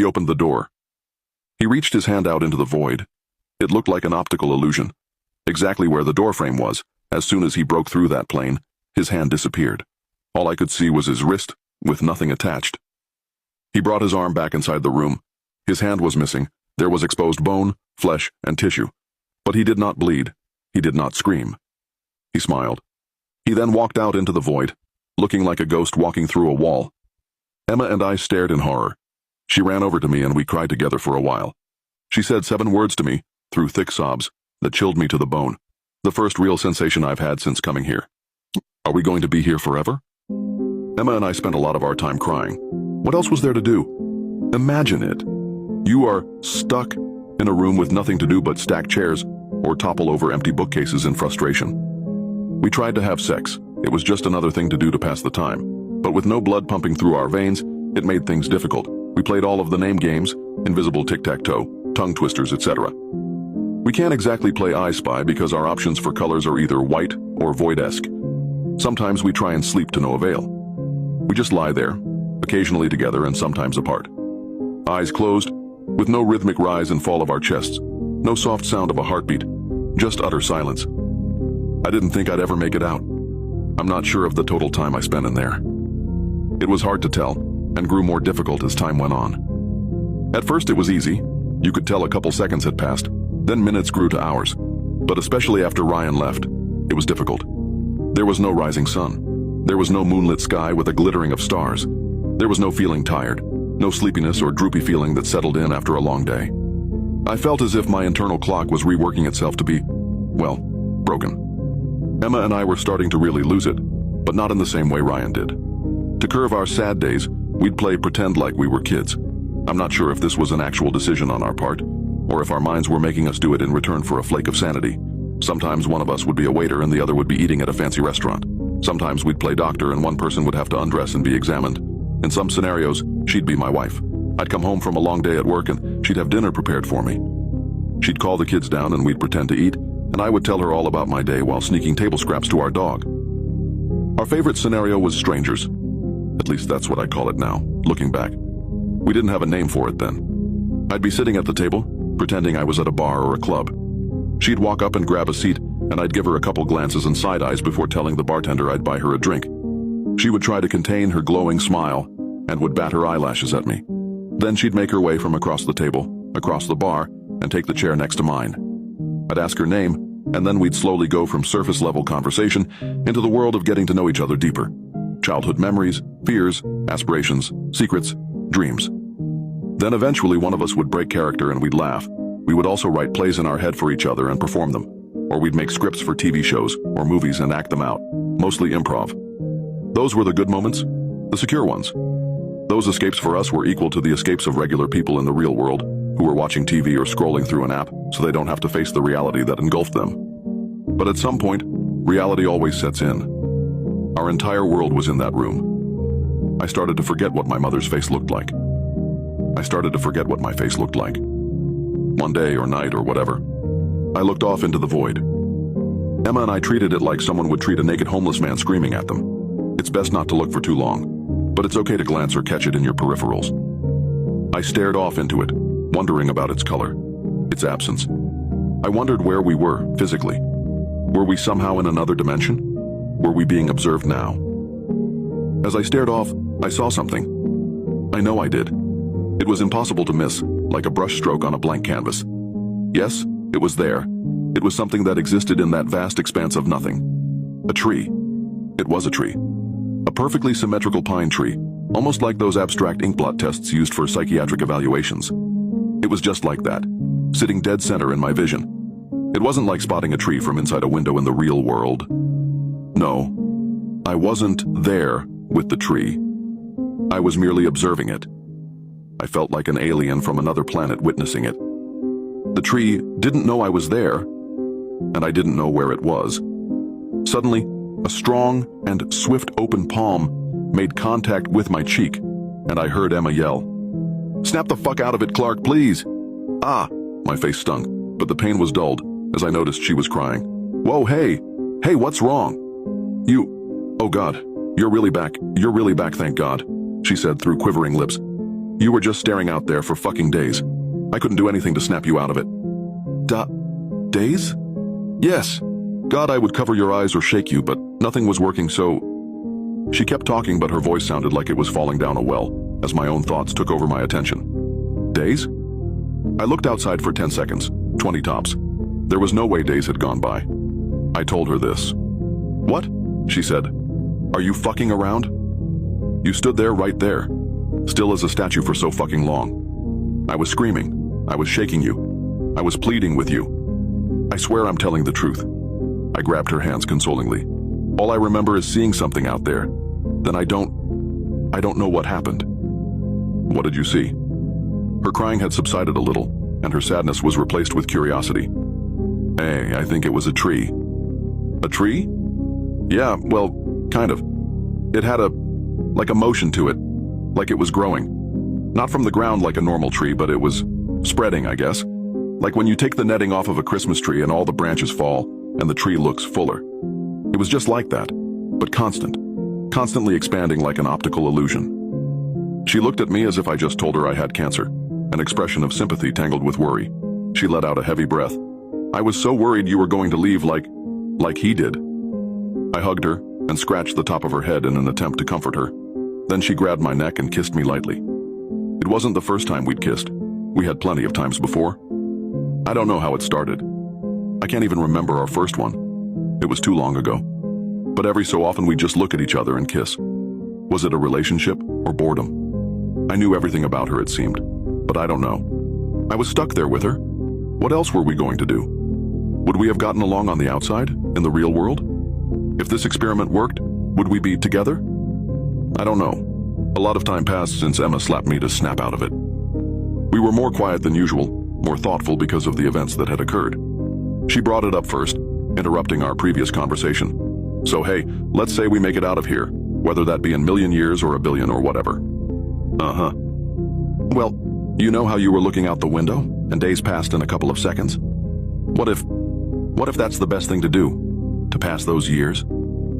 He opened the door. He reached his hand out into the void. It looked like an optical illusion. Exactly where the doorframe was, as soon as he broke through that plane, his hand disappeared. All I could see was his wrist, with nothing attached. He brought his arm back inside the room. His hand was missing. There was exposed bone, flesh, and tissue. But he did not bleed. He did not scream. He smiled. He then walked out into the void, looking like a ghost walking through a wall. Emma and I stared in horror. She ran over to me and we cried together for a while. She said 7 words to me, through thick sobs, that chilled me to the bone. The first real sensation I've had since coming here. Are we going to be here forever? Emma and I spent a lot of our time crying. What else was there to do? Imagine it. You are stuck in a room with nothing to do but stack chairs or topple over empty bookcases in frustration. We tried to have sex. It was just another thing to do to pass the time. But with no blood pumping through our veins, it made things difficult. We played all of the name games, invisible tic-tac-toe, tongue twisters, etc. We can't exactly play I Spy because our options for colors are either white or void-esque. Sometimes we try and sleep to no avail. We just lie there, occasionally together and sometimes apart. Eyes closed, with no rhythmic rise and fall of our chests, no soft sound of a heartbeat, just utter silence. I didn't think I'd ever make it out. I'm not sure of the total time I spent in there. It was hard to tell, and grew more difficult as time went on. At first it was easy. You could tell a couple seconds had passed, then minutes grew to hours. But especially after Ryan left, it was difficult. There was no rising sun. There was no moonlit sky with a glittering of stars. There was no feeling tired, no sleepiness or droopy feeling that settled in after a long day. I felt as if my internal clock was reworking itself to be, well, broken. Emma and I were starting to really lose it, but not in the same way Ryan did. To curve our sad days, we'd play pretend like we were kids. I'm not sure if this was an actual decision on our part, or if our minds were making us do it in return for a flake of sanity. Sometimes one of us would be a waiter and the other would be eating at a fancy restaurant. Sometimes we'd play doctor and one person would have to undress and be examined. In some scenarios, she'd be my wife. I'd come home from a long day at work and she'd have dinner prepared for me. She'd call the kids down and we'd pretend to eat, and I would tell her all about my day while sneaking table scraps to our dog. Our favorite scenario was strangers. At least that's what I call it now, looking back. We didn't have a name for it then. I'd be sitting at the table, pretending I was at a bar or a club. She'd walk up and grab a seat, and I'd give her a couple glances and side eyes before telling the bartender I'd buy her a drink. She would try to contain her glowing smile and would bat her eyelashes at me. Then she'd make her way from across the table, across the bar, and take the chair next to mine. I'd ask her name, and then we'd slowly go from surface-level conversation into the world of getting to know each other deeper. Childhood memories, fears, aspirations, secrets, dreams. Then eventually one of us would break character and we'd laugh. We would also write plays in our head for each other and perform them. Or we'd make scripts for TV shows or movies and act them out, mostly improv. Those were the good moments, the secure ones. Those escapes for us were equal to the escapes of regular people in the real world who were watching TV or scrolling through an app so they don't have to face the reality that engulfed them. But at some point, reality always sets in. Our entire world was in that room. I started to forget what my mother's face looked like. I started to forget what my face looked like. One day or night or whatever, I looked off into the void. Emma and I treated it like someone would treat a naked homeless man screaming at them. It's best not to look for too long, but it's okay to glance or catch it in your peripherals. I stared off into it, wondering about its color, its absence. I wondered where we were, physically. Were we somehow in another dimension? Were we being observed now? As I stared off, I saw something. I know I did. It was impossible to miss, like a brushstroke on a blank canvas. Yes, it was there. It was something that existed in that vast expanse of nothing. A tree. It was a tree. A perfectly symmetrical pine tree, almost like those abstract inkblot tests used for psychiatric evaluations. It was just like that, sitting dead center in my vision. It wasn't like spotting a tree from inside a window in the real world. No, I wasn't there with the tree. I was merely observing it. I felt like an alien from another planet witnessing it. The tree didn't know I was there, and I didn't know where it was. Suddenly, a strong and swift open palm made contact with my cheek, and I heard Emma yell, "Snap the fuck out of it, Clark, please!" Ah! My face stung, but the pain was dulled as I noticed she was crying. "Whoa, hey! Hey, what's wrong?" "Oh God, you're really back, thank God," she said through quivering lips. You were just staring out there for fucking days. I couldn't do anything to snap you out of it. Days? Yes. God, I would cover your eyes or shake you, but nothing was working, so... She kept talking, but her voice sounded like it was falling down a well, as my own thoughts took over my attention. Days? I looked outside for 10 seconds, 20 tops. There was no way days had gone by. I told her this. What? She said. Are you fucking around? You stood there right there, still as a statue for so fucking long. I was screaming. I was shaking you. I was pleading with you. I swear I'm telling the truth. I grabbed her hands consolingly. All I remember is seeing something out there. Then I don't know what happened. What did you see? Her crying had subsided a little, and her sadness was replaced with curiosity. Hey, I think it was a tree. A tree? Yeah, well, kind of. It had a motion to it, like it was growing. Not from the ground like a normal tree, but it was spreading, I guess. Like when you take the netting off of a Christmas tree and all the branches fall, and the tree looks fuller. It was just like that, but constantly expanding like an optical illusion. She looked at me as if I just told her I had cancer, an expression of sympathy tangled with worry. She let out a heavy breath. I was so worried you were going to leave like he did. I hugged her and scratched the top of her head in an attempt to comfort her. Then she grabbed my neck and kissed me lightly. It wasn't the first time we'd kissed. We had plenty of times before. I don't know how it started. I can't even remember our first one. It was too long ago. But every so often we'd just look at each other and kiss. Was it a relationship or boredom? I knew everything about her, it seemed, but I don't know. I was stuck there with her. What else were we going to do? Would we have gotten along on the outside, in the real world? If this experiment worked, would we be together? I don't know. A lot of time passed since Emma slapped me to snap out of it. We were more quiet than usual, more thoughtful because of the events that had occurred. She brought it up first, interrupting our previous conversation. So hey, let's say we make it out of here, whether that be in 1,000,000 years or 1,000,000,000 or whatever. Uh-huh. Well, you know how you were looking out the window, and days passed in a couple of seconds? What if that's the best thing to do? To pass those years?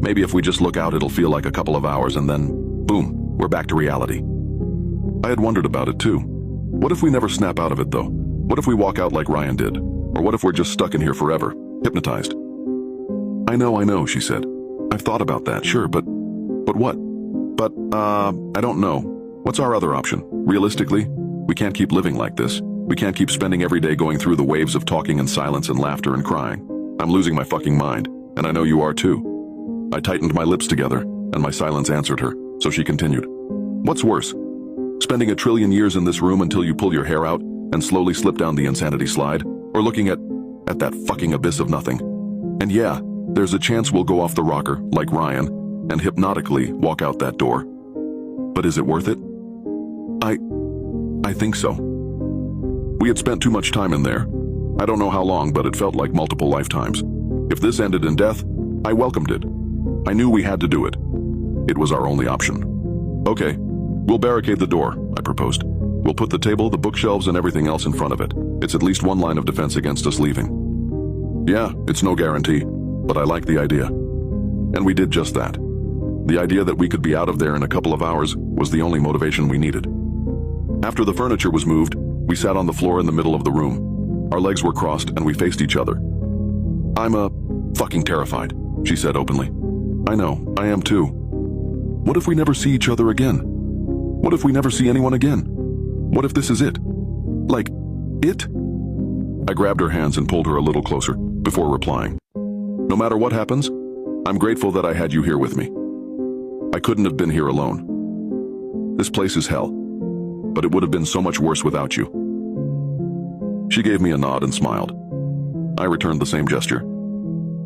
Maybe if we just look out, it'll feel like a couple of hours, and then, boom, we're back to reality. I had wondered about it too. What if we never snap out of it though? What if we walk out like Ryan did? Or what if we're just stuck in here forever, hypnotized? I know, she said. I've thought about that, sure, but what? I don't know. What's our other option? Realistically, we can't keep living like this. We can't keep spending every day going through the waves of talking and silence and laughter and crying. I'm losing my fucking mind, and I know you are too. I tightened my lips together, and my silence answered her, so she continued. What's worse? Spending 1,000,000,000,000 years in this room until you pull your hair out and slowly slip down the insanity slide, or looking at that fucking abyss of nothing. And yeah, there's a chance we'll go off the rocker, like Ryan, and hypnotically walk out that door. But is it worth it? I think so. We had spent too much time in there. I don't know how long, but it felt like multiple lifetimes. If this ended in death, I welcomed it. I knew we had to do it. It was our only option. Okay, we'll barricade the door, I proposed. We'll put the table, the bookshelves, and everything else in front of it. It's at least one line of defense against us leaving. Yeah, it's no guarantee, but I like the idea. And we did just that. The idea that we could be out of there in a couple of hours was the only motivation we needed. After the furniture was moved, we sat on the floor in the middle of the room. Our legs were crossed and we faced each other. I'm fucking terrified, she said openly. I know, I am too. What if we never see each other again? What if we never see anyone again? What if this is it? Like, it? I grabbed her hands and pulled her a little closer before replying. No matter what happens, I'm grateful that I had you here with me. I couldn't have been here alone. This place is hell, but it would have been so much worse without you. She gave me a nod and smiled. I returned the same gesture.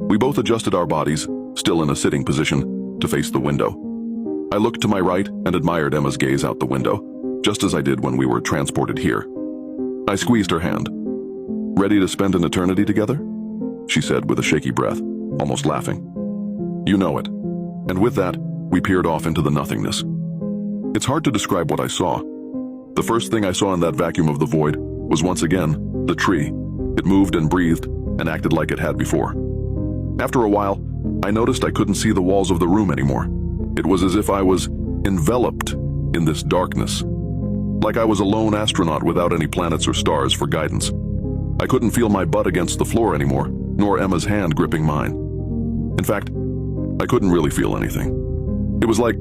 We both adjusted our bodies, still in a sitting position, to face the window. I looked to my right and admired Emma's gaze out the window, just as I did when we were transported here. I squeezed her hand. Ready to spend an eternity together? She said with a shaky breath, almost laughing. You know it. And with that, we peered off into the nothingness. It's hard to describe what I saw. The first thing I saw in that vacuum of the void was once again the tree. It moved and breathed and acted like it had before. After a while, I noticed I couldn't see the walls of the room anymore. It was as if I was enveloped in this darkness. like I was a lone astronaut without any planets or stars for guidance. I couldn't feel my butt against the floor anymore, nor Emma's hand gripping mine. In fact, I couldn't really feel anything. It was like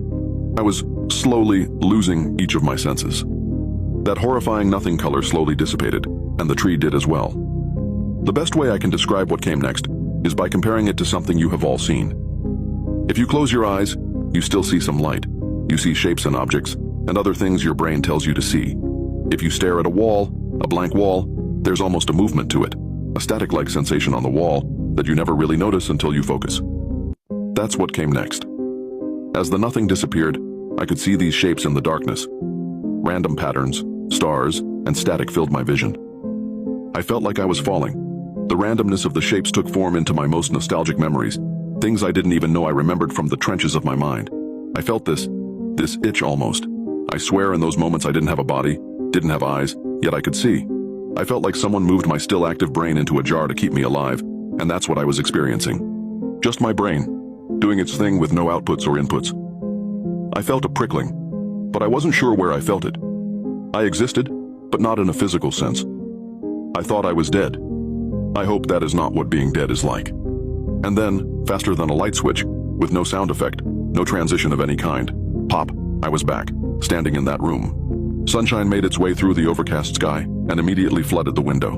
I was slowly losing each of my senses. That horrifying nothing color slowly dissipated, and the tree did as well. The best way I can describe what came next is by comparing it to something you have all seen. If you close your eyes, you still see some light. You see shapes and objects, and other things your brain tells you to see. If you stare at a wall, a blank wall, there's almost a movement to it, a static-like sensation on the wall that you never really notice until you focus. That's what came next. As the nothing disappeared, I could see these shapes in the darkness. Random patterns, stars, and static filled my vision. I felt like I was falling. The randomness of the shapes took form into my most nostalgic memories, things I didn't even know I remembered from the trenches of my mind. I felt this itch almost. I swear in those moments I didn't have a body, didn't have eyes, yet I could see. I felt like someone moved my still active brain into a jar to keep me alive, and that's what I was experiencing. Just my brain, doing its thing with no outputs or inputs. I felt a prickling, but I wasn't sure where I felt it. I existed, but not in a physical sense. I thought I was dead. I hope that is not what being dead is like. And then, faster than a light switch, with no sound effect, no transition of any kind, pop, I was back, standing in that room. Sunshine made its way through the overcast sky and immediately flooded the window.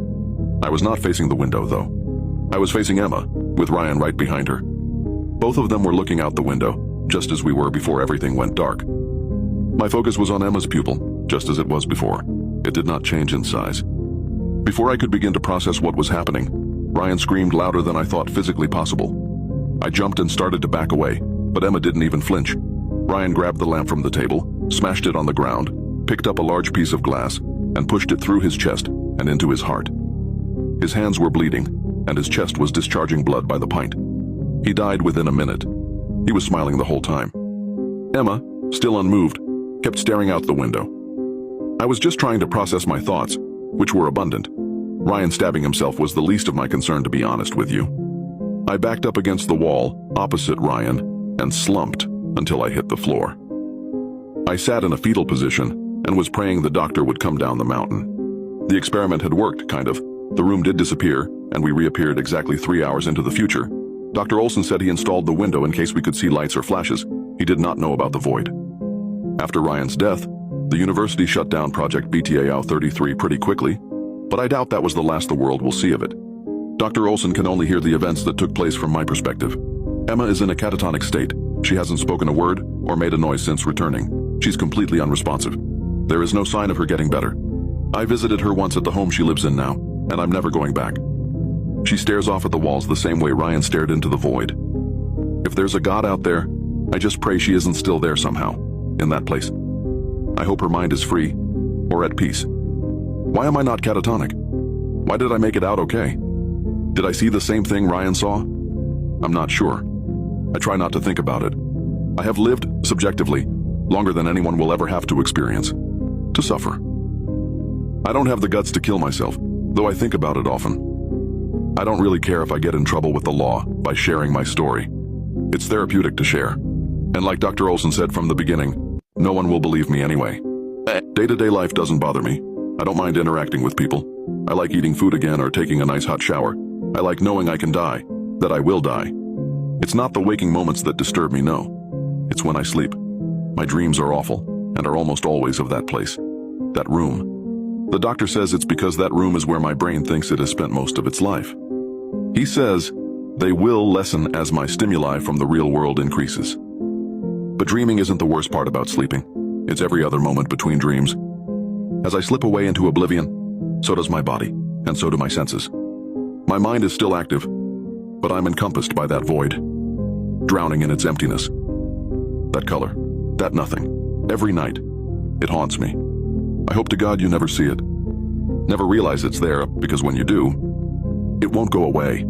I was not facing the window, though. I was facing Emma, with Ryan right behind her. Both of them were looking out the window, just as we were before everything went dark. My focus was on Emma's pupil, just as it was before. It did not change in size. Before I could begin to process what was happening, Ryan screamed louder than I thought physically possible. I jumped and started to back away, but Emma didn't even flinch. Ryan grabbed the lamp from the table, smashed it on the ground, picked up a large piece of glass, and pushed it through his chest and into his heart. His hands were bleeding, and his chest was discharging blood by the pint. He died within a minute. He was smiling the whole time. Emma, still unmoved, kept staring out the window. I was just trying to process my thoughts, which were abundant. Ryan stabbing himself was the least of my concern, to be honest with you. I backed up against the wall, opposite Ryan, and slumped until I hit the floor. I sat in a fetal position and was praying the doctor would come down the mountain. The experiment had worked, kind of. The room did disappear, and we reappeared exactly 3 hours into the future. Dr. Olson said he installed the window in case we could see lights or flashes. He did not know about the void. After Ryan's death, the university shut down Project BTAO-33 pretty quickly, but I doubt that was the last the world will see of it. Dr. Olson can only hear the events that took place from my perspective. Emma is in a catatonic state. She hasn't spoken a word or made a noise since returning. She's completely unresponsive. There is no sign of her getting better. I visited her once at the home she lives in now, and I'm never going back. She stares off at the walls the same way Ryan stared into the void. If there's a God out there, I just pray she isn't still there somehow, in that place. I hope her mind is free, or at peace. Why am I not catatonic? Why did I make it out okay? Did I see the same thing Ryan saw? I'm not sure. I try not to think about it. I have lived, subjectively, longer than anyone will ever have to experience. To suffer. I don't have the guts to kill myself, though I think about it often. I don't really care if I get in trouble with the law by sharing my story. It's therapeutic to share. And like Dr. Olson said from the beginning, no one will believe me anyway. Day-to-day life doesn't bother me. I don't mind interacting with people. I like eating food again or taking a nice hot shower. I like knowing I can die, that I will die. It's not the waking moments that disturb me, no. It's when I sleep. My dreams are awful, and are almost always of that place. That room. The doctor says it's because that room is where my brain thinks it has spent most of its life. He says they will lessen as my stimuli from the real world increases. But dreaming isn't the worst part about sleeping. It's every other moment between dreams. As I slip away into oblivion, so does my body, and so do my senses. My mind is still active, but I'm encompassed by that void, drowning in its emptiness. That color, that nothing, every night, it haunts me. I hope to God you never see it. Never realize it's there, because when you do, it won't go away.